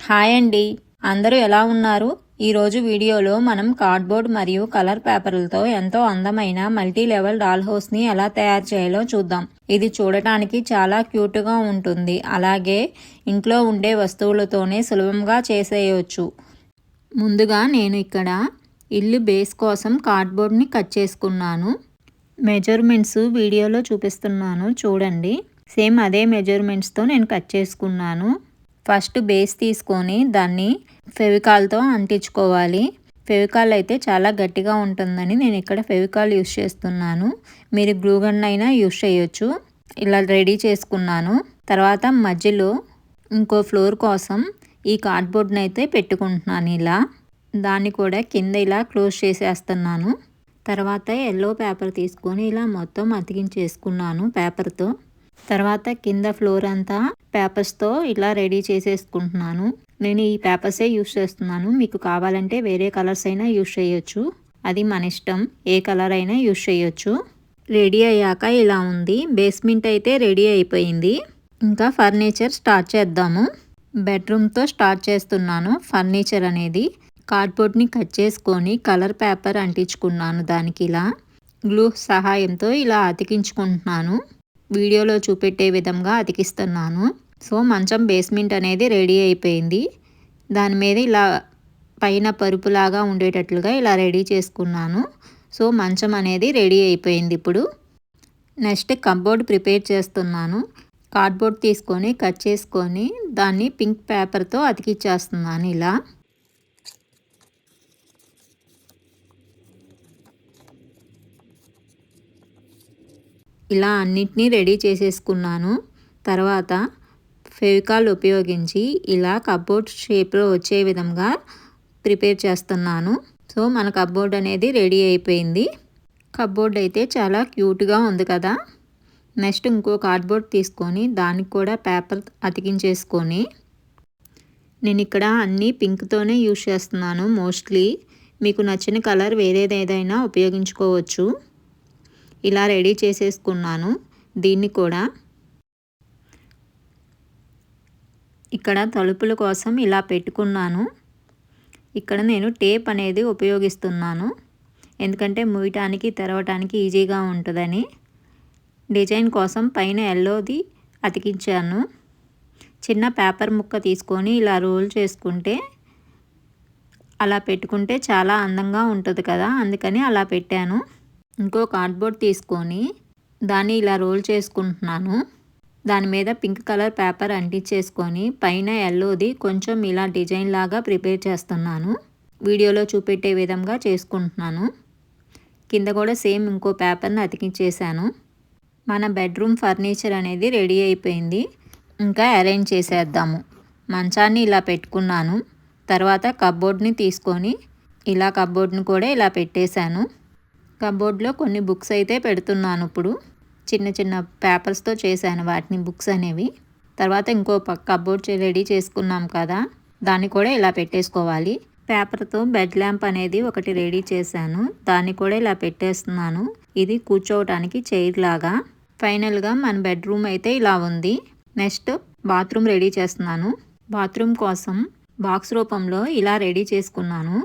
Hi అండి, అందరూ ఎలా ఉన్నారు? ఈరోజు వీడియోలో మనం కార్డ్బోర్డ్ మరియు కలర్ పేపర్లతో ఎంతో అందమైన మల్టీ లెవెల్ డాల్ హౌస్ని ఎలా తయారు చేయాలో చూద్దాం. ఇది చూడటానికి చాలా క్యూట్గా ఉంటుంది. అలాగే ఇంట్లో ఉండే వస్తువులతోనే సులభంగా చేసేయవచ్చు. ముందుగా నేను ఇక్కడ ఇల్లు బేస్ కోసం కార్డ్బోర్డ్ని కట్ చేసుకున్నాను. మెజర్మెంట్స్ వీడియోలో చూపిస్తున్నాను చూడండి. సేమ్ అదే మెజర్మెంట్స్తో నేను కట్ చేసుకున్నాను. ఫస్ట్ బేస్ తీసుకొని దాన్ని ఫెవికాల్తో అంటించుకోవాలి. ఫెవికాల్ అయితే చాలా గట్టిగా ఉంటుందని నేను ఇక్కడ ఫెవికాల్ యూస్ చేస్తున్నాను. మీరు గ్లూ గన్ అయినా యూస్ చేయొచ్చు. ఇలా రెడీ చేసుకున్నాను. తర్వాత మధ్యలో ఇంకో ఫ్లోర్ కోసం ఈ కార్డ్బోర్డ్ని అయితే పెట్టుకుంటున్నాను. ఇలా దాన్ని కూడా కింద ఇలా క్లోజ్ చేసేస్తున్నాను. తర్వాత ఎల్లో పేపర్ తీసుకొని ఇలా మొత్తం అతికించేసుకున్నాను పేపర్తో. తర్వాత కింద ఫ్లోర్ అంతా పేపర్స్తో ఇలా రెడీ చేసేసుకుంటున్నాను. నేను ఈ పేపర్సే యూస్ చేస్తున్నాను. మీకు కావాలంటే వేరే కలర్స్ అయినా యూస్ చేయొచ్చు. అది మన ఇష్టం, ఏ కలర్ అయినా యూస్ చేయొచ్చు. రెడీ అయ్యాక ఇలా ఉంది. బేస్మెంట్ అయితే రెడీ అయిపోయింది. ఇంకా ఫర్నిచర్ స్టార్ట్ చేద్దాము. బెడ్రూమ్తో స్టార్ట్ చేస్తున్నాను. ఫర్నిచర్ అనేది కార్డ్బోర్డ్ని కట్ చేసుకొని కలర్ పేపర్ అంటించుకున్నాను. దానికి ఇలా గ్లూ సహాయంతో ఇలా అతికించుకుంటున్నాను. వీడియోలో చూపెట్టే విధంగా అతికిస్తున్నాను. సో మంచం బేస్మెంట్ అనేది రెడీ అయిపోయింది. దాని మీద ఇలా పైన పరుపులాగా ఉండేటట్లుగా ఇలా రెడీ చేసుకున్నాను. సో మంచం అనేది రెడీ అయిపోయింది. ఇప్పుడు నెక్స్ట్ కప్బోర్డ్ ప్రిపేర్ చేస్తున్నాను. కార్డ్బోర్డ్ తీసుకొని కట్ చేసుకొని దాన్ని పింక్ పేపర్తో అతికిచ్చేస్తున్నాను. ఇలా ఇలా అన్నిటినీ రెడీ చేసేసుకున్నాను. తర్వాత ఫెవికాల్ ఉపయోగించి ఇలా కప్బోర్డ్ షేప్లో వచ్చే విధంగా ప్రిపేర్ చేస్తున్నాను. సో మన కప్బోర్డ్ అనేది రెడీ అయిపోయింది. కప్బోర్డ్ అయితే చాలా క్యూట్గా ఉంది కదా. నెక్స్ట్ ఇంకో కార్డ్బోర్డ్ తీసుకొని దానికి కూడా పేపర్ అతికించేసుకొని, నేను ఇక్కడ అన్నీ పింక్తోనే యూస్ చేస్తున్నాను. మోస్ట్లీ మీకు నచ్చిన కలర్ వేరేదేదైనా ఉపయోగించుకోవచ్చు. ఇలా రెడీ చేసేసుకున్నాను. దీన్ని కూడా ఇక్కడ తలుపుల కోసం ఇలా పెట్టుకున్నాను. ఇక్కడ నేను టేప్ అనేది ఉపయోగిస్తున్నాను. ఎందుకంటే మూయటానికి తెరవటానికి ఈజీగా ఉంటుందని. డిజైన్ కోసం పైన ఎల్లోది అతికించాను. చిన్న పేపర్ ముక్క తీసుకొని ఇలా రోల్ చేసుకుంటే అలా పెట్టుకుంటే చాలా అందంగా ఉంటుంది కదా, అందుకని అలా పెట్టాను. ఇంకో కార్డ్బోర్డ్ తీసుకొని దాన్ని ఇలా రోల్ చేసుకుంటున్నాను. దాని మీద పింక్ కలర్ పేపర్ అంటించేసుకొని పైన ఎల్లోది కొంచెం ఇలా డిజైన్ లాగా ప్రిపేర్ చేస్తున్నాను. వీడియోలో చూపెట్టే విధంగా చేసుకుంటున్నాను. కింద కూడా సేమ్ ఇంకో పేపర్ని అతికించేసాను. మన బెడ్రూమ్ ఫర్నిచర్ అనేది రెడీ అయిపోయింది. ఇంకా అరేంజ్ చేసేద్దాము. మంచాన్ని ఇలా పెట్టుకున్నాను. తర్వాత కప్బోర్డ్ని తీసుకొని ఇలా కప్బోర్డ్ని కూడా ఇలా పెట్టేశాను. కప్బోర్డ్లో కొన్ని బుక్స్ అయితే పెడుతున్నాను. ఇప్పుడు చిన్న చిన్న పేపర్స్తో చేశాను వాటిని, బుక్స్ అనేవి. తర్వాత ఇంకో కప్బోర్డ్ రెడీ చేసుకున్నాం కదా, దాన్ని కూడా ఇలా పెట్టేసుకోవాలి. పేపర్తో బెడ్ ల్యాంప్ అనేది ఒకటి రెడీ చేశాను. దాన్ని కూడా ఇలా పెట్టేస్తున్నాను. ఇది కూర్చోవటానికి చైర్ లాగా. ఫైనల్గా మన బెడ్రూమ్ అయితే ఇలా ఉంది. నెక్స్ట్ బాత్రూమ్ రెడీ చేస్తున్నాను. బాత్రూమ్ కోసం బాక్స్ రూపంలో ఇలా రెడీ చేసుకున్నాను.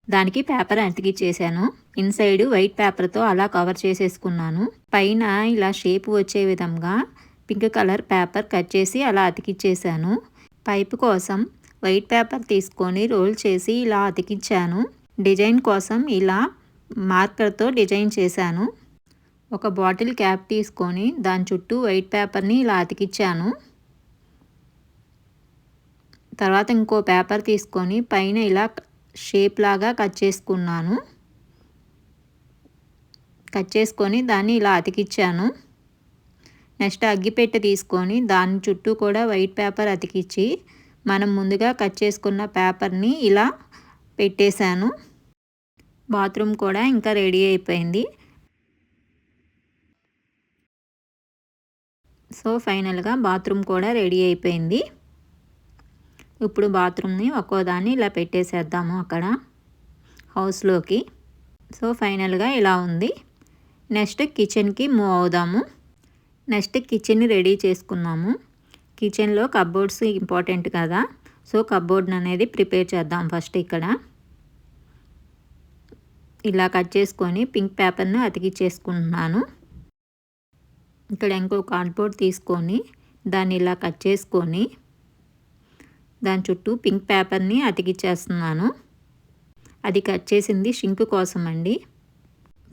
దానికి పేపర్ అతికిచ్చేసాను. ఇన్సైడ్ వైట్ పేపర్తో అలా కవర్ చేసేసుకున్నాను. పైన ఇలా షేప్ వచ్చే విధంగా పింక్ కలర్ పేపర్ కట్ చేసి అలా అతికిచ్చేసాను. పైపు కోసం వైట్ పేపర్ తీసుకొని రోల్ చేసి ఇలా అతికిచ్చాను. డిజైన్ కోసం ఇలా మార్కర్తో డిజైన్ చేశాను. ఒక బాటిల్ క్యాప్ తీసుకొని దాని చుట్టూ వైట్ పేపర్ని ఇలా అతికిచ్చాను. తర్వాత ఇంకో పేపర్ తీసుకొని పైన ఇలా షేప్ లాగా కట్ చేసుకున్నాను. కట్ చేసుకొని దాన్ని ఇలా అతికిచ్చాను. నెక్స్ట్ అగ్గిపెట్టె తీసుకొని దాని చుట్టూ కూడా వైట్ పేపర్ అతికిచ్చి మనం ముందుగా కట్ చేసుకున్న పేపర్ని ఇలా పెట్టేశాను. బాత్రూమ్ కూడా ఇంకా రెడీ అయిపోయింది. సో ఫైనల్గా బాత్రూమ్ కూడా రెడీ అయిపోయింది. ఇప్పుడు బాత్రూమ్ని ఒక్కోదాన్ని ఇలా పెట్టేసేద్దాము అక్కడ హౌస్లోకి. సో ఫైనల్గా ఇలా ఉంది. నెక్స్ట్ కిచెన్కి మూవ్ అవుదాము. నెక్స్ట్ కిచెన్ని రెడీ చేసుకున్నాము. కిచెన్లో కబోర్డ్స్ ఇంపార్టెంట్ కదా, సో కప్బోర్డ్ అనేది ప్రిపేర్ చేద్దాం. ఫస్ట్ ఇక్కడ ఇలా కట్ చేసుకొని పింక్ పేపర్ను అతికించేసుకుంటున్నాను. ఇక్కడ ఇంకో కార్డ్బోర్డ్ తీసుకొని దాన్ని ఇలా కట్ చేసుకొని దాని చుట్టూ పింక్ పేపర్ని అతికించేస్తున్నాను. అది కట్ చేసింది షింక్ కోసం అండి.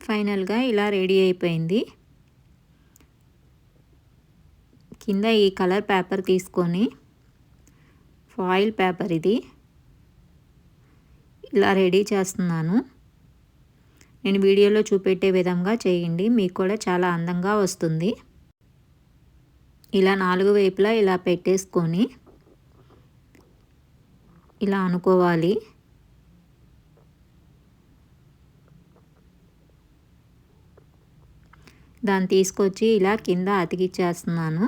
ఫైనల్గా ఇలా రెడీ అయిపోయింది. కింద ఈ కలర్ పేపర్ తీసుకొని ఫాయిల్ పేపర్ ఇది ఇలా రెడీ చేస్తున్నాను. నేను వీడియోలో చూపెట్టే విధంగా చేయండి, మీకు కూడా చాలా అందంగా వస్తుంది. ఇలా 4 వైపులా ఇలా పెట్టేసుకొని ఇలా అనుకోవాలి. దాన్ని తీసుకొచ్చి ఇలా కింద అతికిచ్చేస్తున్నాను.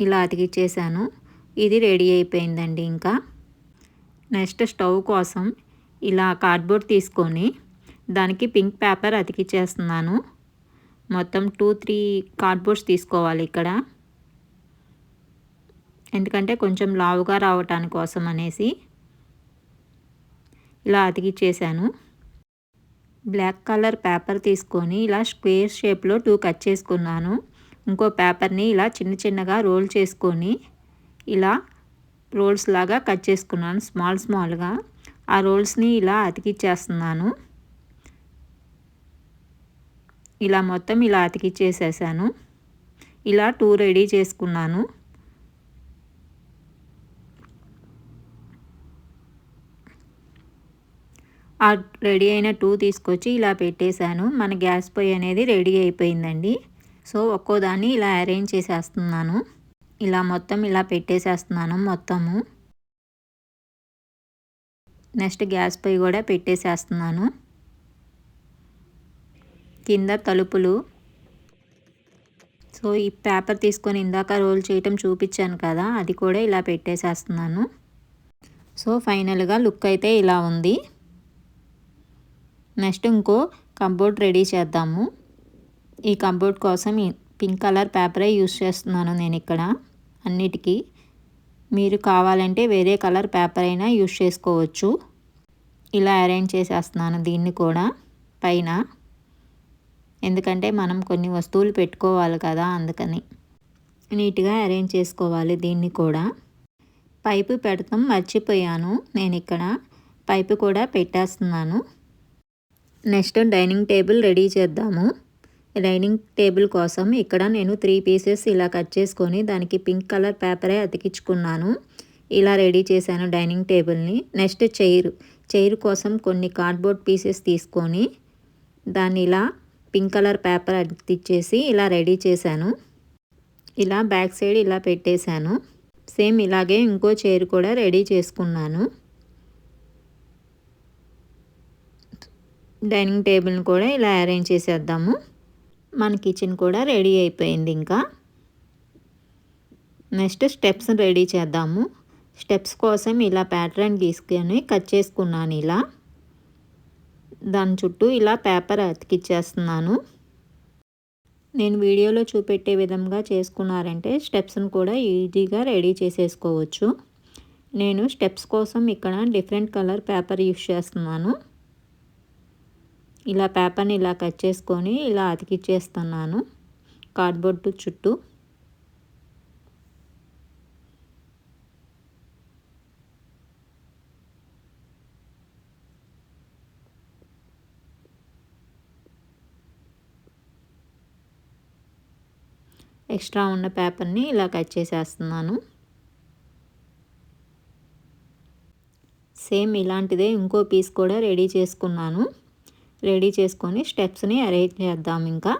ఇలా అతికిచ్చేసాను. ఇది రెడీ అయిపోయిందండి. ఇంకా నెక్స్ట్ స్టవ్ కోసం ఇలా కార్డ్బోర్డ్ తీసుకొని దానికి పింక్ పేపర్ అతికిచ్చేస్తున్నాను. మొత్తం 2-3 కార్డ్బోర్డ్స్ తీసుకోవాలి ఇక్కడ, ఎందుకంటే కొంచెం లావుగా రావటానికి కోసం అనేసి ఇలా అతికిచ్చేసాను. బ్లాక్ కలర్ పేపర్ తీసుకొని ఇలా స్క్వేర్ షేప్లో 2 కట్ చేసుకున్నాను. ఇంకో పేపర్ని ఇలా చిన్న చిన్నగా రోల్ చేసుకొని ఇలా రోల్స్ లాగా కట్ చేసుకున్నాను స్మాల్గా. ఆ రోల్స్ని ఇలా అతికిచ్చేస్తున్నాను. ఇలా మొత్తం ఇలా అతికిచ్చేసేసాను. ఇలా 2 రెడీ చేసుకున్నాను. ఆ రెడీ అయిన 2 తీసుకొచ్చి ఇలా పెట్టేశాను. మన గ్యాస్ పొయ్యి అనేది రెడీ అయిపోయిందండి. సో ఒక్కో దాన్ని ఇలా అరేంజ్ చేసేస్తున్నాను. ఇలా మొత్తం ఇలా పెట్టేసేస్తున్నాను మొత్తము. నెక్స్ట్ గ్యాస్ పొయ్యి కూడా పెట్టేసేస్తున్నాను. కింద తలుపులు. సో ఈ పేపర్ తీసుకొని ఇందాక రోల్ చేయటం చూపించాను కదా, అది కూడా ఇలా పెట్టేసేస్తున్నాను. సో ఫైనల్గా లుక్ అయితే ఇలా ఉంది. నెక్స్ట్ ఇంకో కప్బోర్డ్ రెడీ చేద్దాము. ఈ కప్బోర్డ్ కోసం పింక్ కలర్ పేపరే యూస్ చేస్తున్నాను నేను ఇక్కడ అన్నిటికీ. మీరు కావాలంటే వేరే కలర్ పేపర్ అయినా యూస్ చేసుకోవచ్చు. ఇలా అరేంజ్ చేసేస్తున్నాను దీన్ని కూడా పైన, ఎందుకంటే మనం కొన్ని వస్తువులు పెట్టుకోవాలి కదా, అందుకని నీట్గా అరేంజ్ చేసుకోవాలి దీన్ని కూడా. పైపు పెడతాం మర్చిపోయాను, నేను ఇక్కడ పైపు కూడా పెట్టేస్తున్నాను. నెక్స్ట్ డైనింగ్ టేబుల్ రెడీ చేద్దాము. డైనింగ్ టేబుల్ కోసం ఇక్కడ నేను 3 పీసెస్ ఇలా కట్ చేసుకొని దానికి పింక్ కలర్ పేపరే అతికించుకున్నాను. ఇలా రెడీ చేశాను డైనింగ్ టేబుల్ని. నెక్స్ట్ చైర్ కోసం కొన్ని కార్డ్బోర్డ్ పీసెస్ తీసుకొని దాన్ని ఇలా పింక్ కలర్ పేపర్ అతికిచ్చేసి ఇలా రెడీ చేశాను. ఇలా బ్యాక్ సైడ్ ఇలా పెట్టేశాను. సేమ్ ఇలాగే ఇంకో చైర్ కూడా రెడీ చేసుకున్నాను. డైనింగ్ టేబుల్ని కూడా ఇలా అరేంజ్ చేసేద్దాము. మన కిచెన్ కూడా రెడీ అయిపోయింది. ఇంకా నెక్స్ట్ స్టెప్స్ రెడీ చేద్దాము. స్టెప్స్ కోసం ఇలా ప్యాటర్న్ గీసుకొని కట్ చేసుకున్నాను. ఇలా దాని చుట్టూ ఇలా పేపర్ అతికిచ్చేస్తున్నాను. నేను వీడియోలో చూపెట్టే విధంగా చేసుకున్నారంటే స్టెప్స్ని కూడా ఈజీగా రెడీ చేసేసుకోవచ్చు. నేను స్టెప్స్ కోసం ఇక్కడ డిఫరెంట్ కలర్ పేపర్ యూస్ చేస్తున్నాను. ఇలా పేపర్ని ఇలా కట్ చేసుకొని ఇలా అతికిచ్చేస్తున్నాను కార్డ్బోర్డ్ చుట్టూ. ఎక్స్ట్రా ఉన్న పేపర్ని ఇలా కట్ చేసేస్తున్నాను. సేమ్ ఇలాంటిదే ఇంకో పీస్ కూడా రెడీ చేసుకున్నాను. రెడీ చేసుకొని స్టెప్స్ని అరేంజ్ చేద్దాం. ఇంకా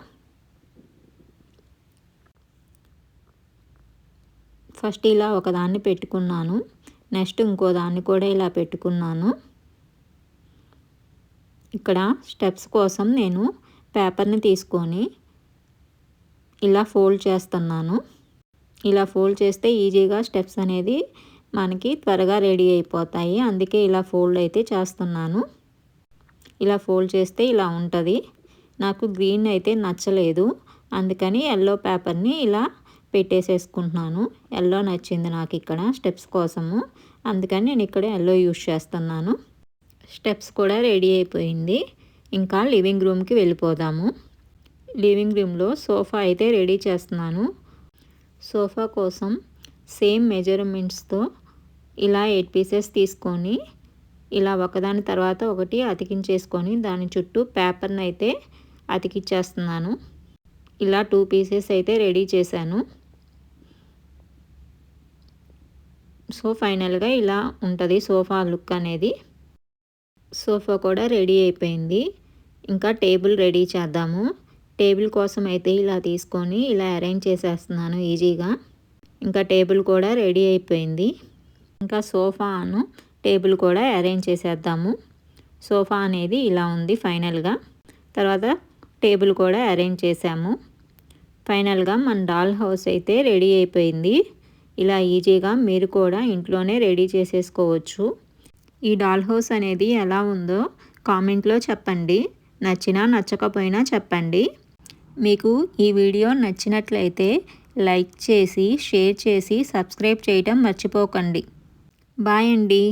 ఫస్ట్ ఇలా ఒకదాన్ని పెట్టుకున్నాను. నెక్స్ట్ ఇంకో దాన్ని కూడా ఇలా పెట్టుకున్నాను. ఇక్కడ స్టెప్స్ కోసం నేను పేపర్ని తీసుకొని ఇలా ఫోల్డ్ చేస్తున్నాను. ఇలా ఫోల్డ్ చేస్తే ఈజీగా స్టెప్స్ అనేది మనకి త్వరగా రెడీ అయిపోతాయి, అందుకే ఇలా ఫోల్డ్ అయితే చేస్తున్నాను. ఇలా ఫోల్డ్ చేస్తే ఇలా ఉంటుంది. నాకు గ్రీన్ అయితే నచ్చలేదు, అందుకని ఎల్లో పేపర్ని ఇలా పెట్టేసేసుకుంటున్నాను. ఎల్లో నచ్చింది నాకు ఇక్కడ స్టెప్స్ కోసము, అందుకని నేను ఇక్కడ ఎల్లో యూస్ చేస్తున్నాను. స్టెప్స్ కూడా రెడీ అయిపోయింది. ఇంకా లివింగ్ రూమ్కి వెళ్ళిపోదాము. లివింగ్ రూమ్లో సోఫా అయితే రెడీ చేస్తున్నాను. సోఫా కోసం సేమ్ మెజర్మెంట్స్తో ఇలా 8 పీసెస్ తీసుకొని ఇలా ఒకదాని తర్వాత ఒకటి అతికించేసుకొని దాని చుట్టూ పేపర్ని అయితే అతికిచ్చేస్తున్నాను. ఇలా 2 పీసెస్ అయితే రెడీ చేశాను. సో ఫైనల్గా ఇలా ఉంటుంది సోఫా లుక్ అనేది. సోఫా కూడా రెడీ అయిపోయింది. ఇంకా టేబుల్ రెడీ చేద్దాము. టేబుల్ కోసం అయితే ఇలా తీసుకొని ఇలా అరేంజ్ చేసేస్తున్నాను ఈజీగా. ఇంకా టేబుల్ కూడా రెడీ అయిపోయింది. ఇంకా సోఫాను టేబుల్ కూడా అరేంజ్ చేసేద్దాము. సోఫా అనేది ఇలా ఉంది ఫైనల్గా. తర్వాత టేబుల్ కూడా అరేంజ్ చేసాము. ఫైనల్గా మన డాల్ హౌస్ అయితే రెడీ అయిపోయింది. ఇలా ఈజీగా మీరు కూడా ఇంట్లోనే రెడీ చేసేసుకోవచ్చు. ఈ డాల్ హౌస్ అనేది ఎలా ఉందో కామెంట్లో చెప్పండి. నచ్చినా నచ్చకపోయినా చెప్పండి. మీకు ఈ వీడియో నచ్చినట్లయితే లైక్ చేసి, షేర్ చేసి, సబ్స్క్రైబ్ చేయటం మర్చిపోకండి. బాయ్ అండి.